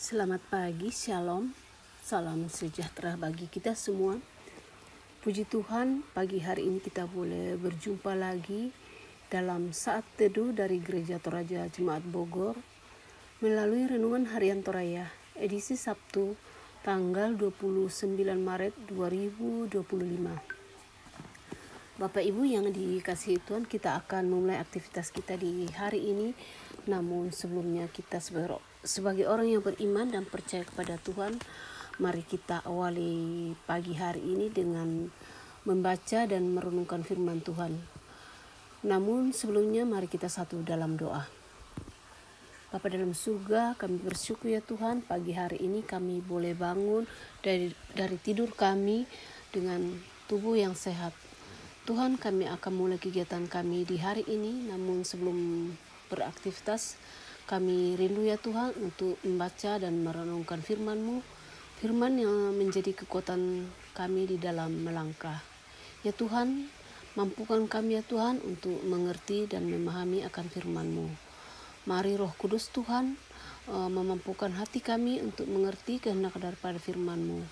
Selamat pagi, shalom, salam sejahtera bagi kita semua. Puji Tuhan, pagi hari ini kita boleh berjumpa lagi dalam saat teduh dari Gereja Toraja Jemaat Bogor melalui Renungan Harian Toraya, edisi Sabtu, tanggal 29 Maret 2025. Bapak Ibu yang dikasihi Tuhan, kita akan memulai aktivitas kita di hari ini. Namun sebelumnya kita sebagai orang yang beriman dan percaya kepada Tuhan, mari kita awali pagi hari ini dengan membaca dan merenungkan firman Tuhan. Namun sebelumnya mari kita satu dalam doa. Bapa dalam surga, kami bersyukur ya Tuhan, pagi hari ini kami boleh bangun dari tidur kami dengan tubuh yang sehat. Tuhan, kami akan mulai kegiatan kami di hari ini, namun sebelum beraktivitas, kami rindu ya Tuhan untuk membaca dan merenungkan firman-Mu, firman yang menjadi kekuatan kami di dalam melangkah. Ya Tuhan, mampukan kami ya Tuhan untuk mengerti dan memahami akan firman-Mu. Mari Roh Kudus Tuhan memampukan hati kami untuk mengerti kehendak daripada firman-Mu.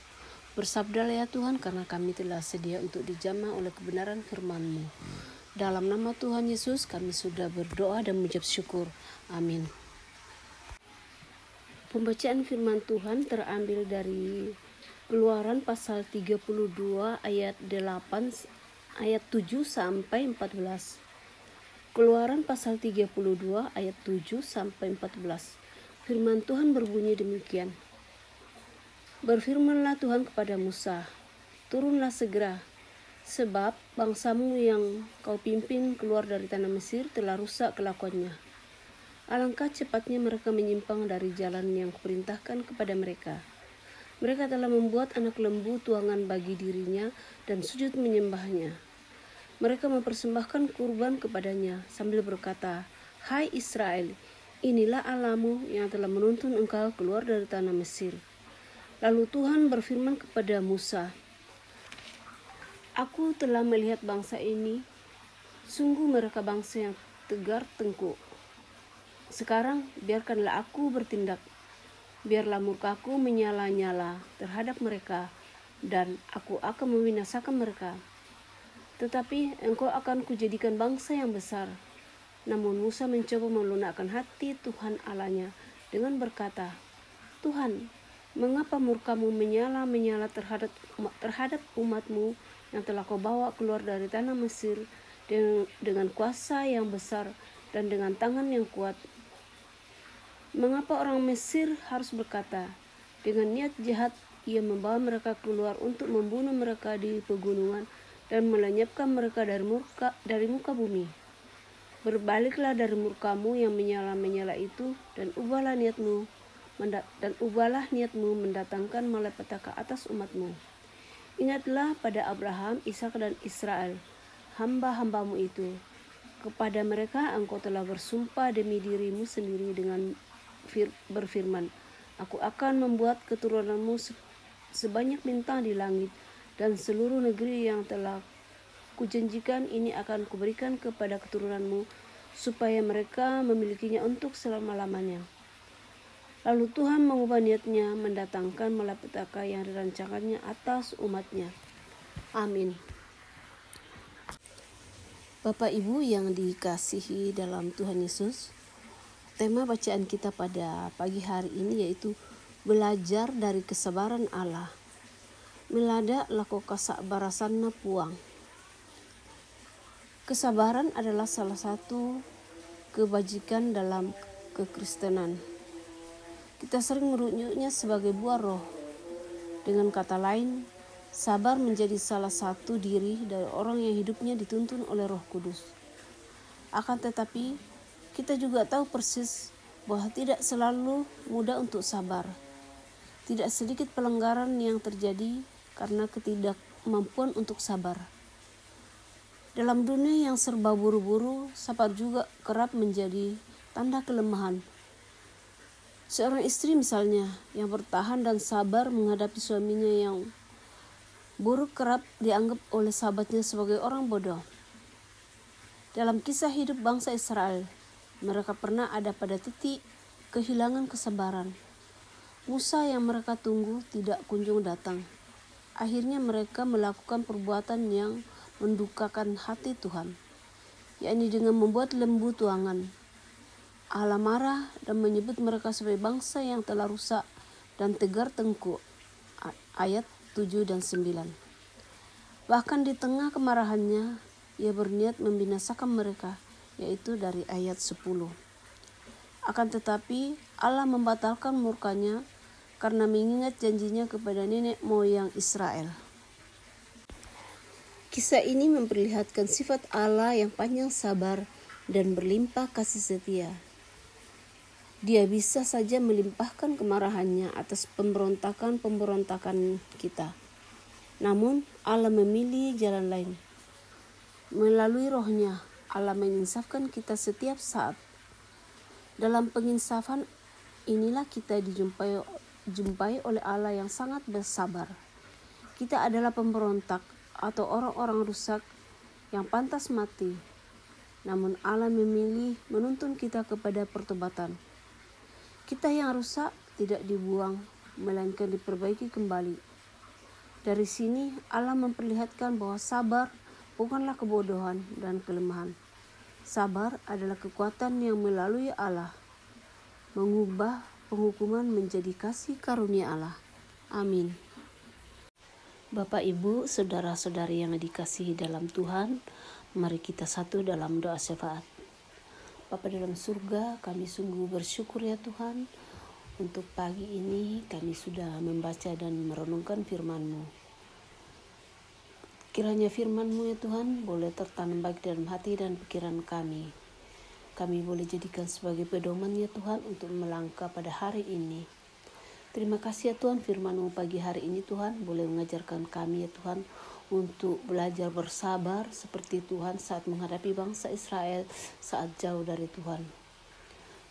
Bersabdalah ya Tuhan, karena kami telah sedia untuk dijamah oleh kebenaran firman-Mu. Dalam nama Tuhan Yesus kami sudah berdoa dan mengucap syukur. Amin. Pembacaan firman Tuhan terambil dari Keluaran pasal 32 ayat 7 sampai 14. Keluaran pasal 32 ayat 7 sampai 14. Firman Tuhan berbunyi demikian. Berfirmanlah Tuhan kepada Musa, turunlah segera, sebab bangsamu yang kau pimpin keluar dari tanah Mesir telah rusak kelakuannya. Alangkah cepatnya mereka menyimpang dari jalan yang kuperintahkan kepada mereka. Mereka telah membuat anak lembu tuangan bagi dirinya dan sujud menyembahnya. Mereka mempersembahkan kurban kepadanya sambil berkata, Hai Israel, inilah Allahmu yang telah menuntun engkau keluar dari tanah Mesir. Lalu Tuhan berfirman kepada Musa, Aku telah melihat bangsa ini, sungguh mereka bangsa yang tegar tengkuk. Sekarang biarkanlah aku bertindak, biarlah murkaku menyala-nyala terhadap mereka, dan aku akan membinasakan mereka. Tetapi engkau akan kujadikan bangsa yang besar. Namun Musa mencoba melunakkan hati Tuhan Allahnya dengan berkata, Tuhan, mengapa murkamu menyala-nyala terhadap umatmu yang telah kau bawa keluar dari tanah Mesir dengan kuasa yang besar dan dengan tangan yang kuat? Mengapa orang Mesir harus berkata, dengan niat jahat ia membawa mereka keluar untuk membunuh mereka di pegunungan dan melenyapkan mereka dari muka bumi? Berbaliklah dari murkamu yang menyala-nyala itu dan ubahlah niatmu mendatangkan malapetaka atas umatmu. Ingatlah pada Abraham, Ishak dan Israel, hamba-hambamu itu. Kepada mereka engkau telah bersumpah demi dirimu sendiri dengan berfirman, Aku akan membuat keturunanmu sebanyak bintang di langit, dan seluruh negeri yang telah kujanjikan ini akan kuberikan kepada keturunanmu, supaya mereka memilikinya untuk selama-lamanya. Lalu Tuhan mengubah niatnya mendatangkan malapetaka yang dirancangannya atas umatnya. Amin. Bapak Ibu yang dikasihi dalam Tuhan Yesus, tema bacaan kita pada pagi hari ini yaitu belajar dari kesabaran Allah. Melada lako kasabarasanna puang. Kesabaran adalah salah satu kebajikan dalam kekristenan. Kita sering merunyuknya sebagai buah roh. Dengan kata lain, sabar menjadi salah satu diri dari orang yang hidupnya dituntun oleh Roh Kudus. Akan tetapi, kita juga tahu persis bahwa tidak selalu mudah untuk sabar. Tidak sedikit pelanggaran yang terjadi karena ketidakmampuan untuk sabar. Dalam dunia yang serba buru-buru, sabar juga kerap menjadi tanda kelemahan. Seorang istri misalnya yang bertahan dan sabar menghadapi suaminya yang buruk kerap dianggap oleh sahabatnya sebagai orang bodoh. Dalam kisah hidup bangsa Israel, mereka pernah ada pada titik kehilangan kesabaran. Musa yang mereka tunggu tidak kunjung datang. Akhirnya mereka melakukan perbuatan yang mendukakan hati Tuhan, yakni dengan membuat lembu tuangan. Allah marah dan menyebut mereka sebagai bangsa yang telah rusak dan tegar tengkuk. Ayat 7 dan 9. Bahkan di tengah kemarahannya, ia berniat membinasakan mereka, yaitu dari ayat 10. Akan tetapi Allah membatalkan murkanya karena mengingat janjinya kepada nenek moyang Israel. Kisah ini memperlihatkan sifat Allah yang panjang sabar dan berlimpah kasih setia. Dia bisa saja melimpahkan kemarahannya atas pemberontakan kita. Namun Allah memilih jalan lain. Melalui rohnya, Allah menginsafkan kita setiap saat. Dalam penginsafan inilah kita dijumpai oleh Allah yang sangat bersabar. Kita adalah pemberontak atau orang-orang rusak yang pantas mati. Namun Allah memilih menuntun kita kepada pertobatan. Kita yang rusak tidak dibuang, melainkan diperbaiki kembali. Dari sini Allah memperlihatkan bahwa sabar bukanlah kebodohan dan kelemahan. Sabar adalah kekuatan yang melalui Allah mengubah penghukuman menjadi kasih karunia Allah. Amin. Bapak, Ibu, saudara-saudari yang dikasihi dalam Tuhan, mari kita satu dalam doa syafaat. Bapa dalam surga, kami sungguh bersyukur ya Tuhan, untuk pagi ini kami sudah membaca dan merenungkan firman-Mu. Kiranya firman-Mu ya Tuhan boleh tertanam baik dalam hati dan pikiran kami. Kami boleh jadikan sebagai pedoman ya Tuhan untuk melangkah pada hari ini. Terima kasih ya Tuhan, firman-Mu pagi hari ini Tuhan boleh mengajarkan kami ya Tuhan untuk belajar bersabar seperti Tuhan saat menghadapi bangsa Israel saat jauh dari Tuhan.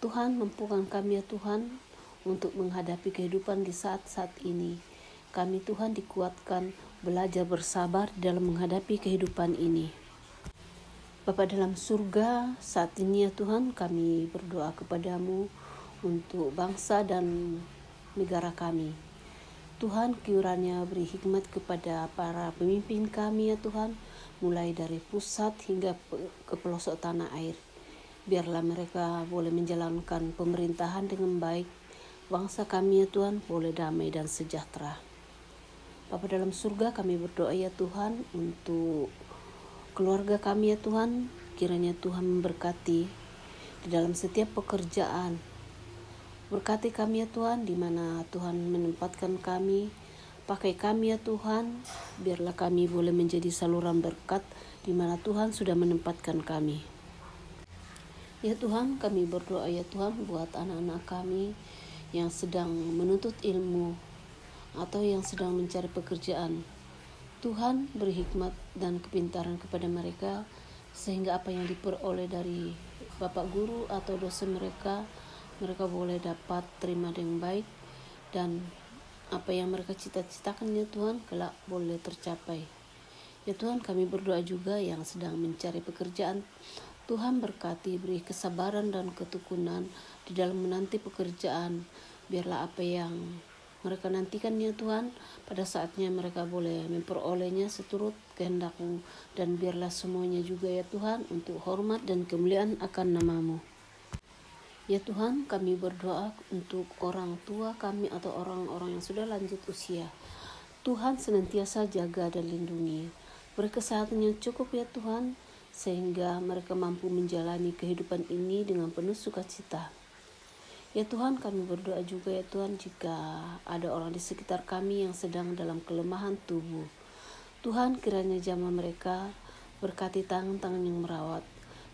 Tuhan mampukan kami ya Tuhan untuk menghadapi kehidupan di saat-saat ini. Kami Tuhan dikuatkan belajar bersabar dalam menghadapi kehidupan ini. Bapa dalam surga, saat ini ya Tuhan kami berdoa kepadamu untuk bangsa dan negara kami. Tuhan kiranya beri hikmat kepada para pemimpin kami ya Tuhan, mulai dari pusat hingga ke pelosok tanah air. Biarlah mereka boleh menjalankan pemerintahan dengan baik. Bangsa kami ya Tuhan boleh damai dan sejahtera. Bapa dalam surga, kami berdoa ya Tuhan untuk keluarga kami ya Tuhan. Kiranya Tuhan memberkati di dalam setiap pekerjaan. Berkati kami ya Tuhan, di mana Tuhan menempatkan kami. Pakai kami ya Tuhan, biarlah kami boleh menjadi saluran berkat di mana Tuhan sudah menempatkan kami. Ya Tuhan, kami berdoa ya Tuhan buat anak-anak kami yang sedang menuntut ilmu atau yang sedang mencari pekerjaan. Tuhan beri hikmat dan kepintaran kepada mereka, sehingga apa yang diperoleh dari Bapak Guru atau dosen mereka boleh dapat terima dengan baik, dan apa yang mereka cita-citakan ya Tuhan kelak boleh tercapai. Ya Tuhan, kami berdoa juga yang sedang mencari pekerjaan. Tuhan berkati, beri kesabaran dan ketekunan di dalam menanti pekerjaan. Biarlah apa yang mereka nantikan ya Tuhan, pada saatnya mereka boleh memperolehnya seturut kehendak-Mu. Dan biarlah semuanya juga ya Tuhan untuk hormat dan kemuliaan akan nama-Mu. Ya Tuhan, kami berdoa untuk orang tua kami atau orang-orang yang sudah lanjut usia. Tuhan senantiasa jaga dan lindungi. Beri kesehatan yang cukup ya Tuhan, sehingga mereka mampu menjalani kehidupan ini dengan penuh sukacita. Ya Tuhan, kami berdoa juga ya Tuhan jika ada orang di sekitar kami yang sedang dalam kelemahan tubuh. Tuhan kiranya jamah mereka, berkati tangan-tangan yang merawat,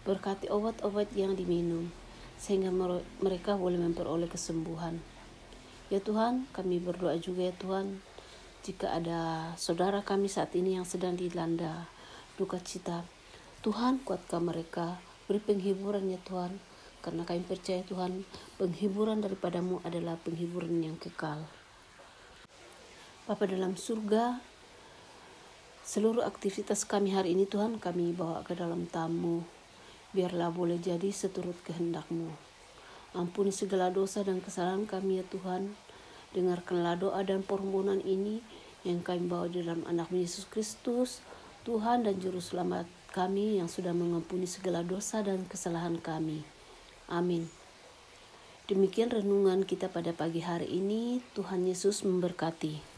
berkati obat-obat yang diminum, sehingga mereka boleh memperoleh kesembuhan. Ya Tuhan, kami berdoa juga ya Tuhan, jika ada saudara kami saat ini yang sedang dilanda duka cita, Tuhan kuatkan mereka, beri penghiburan ya Tuhan, karena kami percaya Tuhan, penghiburan daripada-Mu adalah penghiburan yang kekal. Bapa dalam surga, seluruh aktivitas kami hari ini Tuhan kami bawa ke dalam tamu. Biarlah boleh jadi seturut kehendak-Mu. Ampuni segala dosa dan kesalahan kami ya Tuhan. Dengarkanlah doa dan permohonan ini yang kami bawa di dalam anak Yesus Kristus, Tuhan dan Juru Selamat kami yang sudah mengampuni segala dosa dan kesalahan kami. Amin. Demikian renungan kita pada pagi hari ini. Tuhan Yesus memberkati.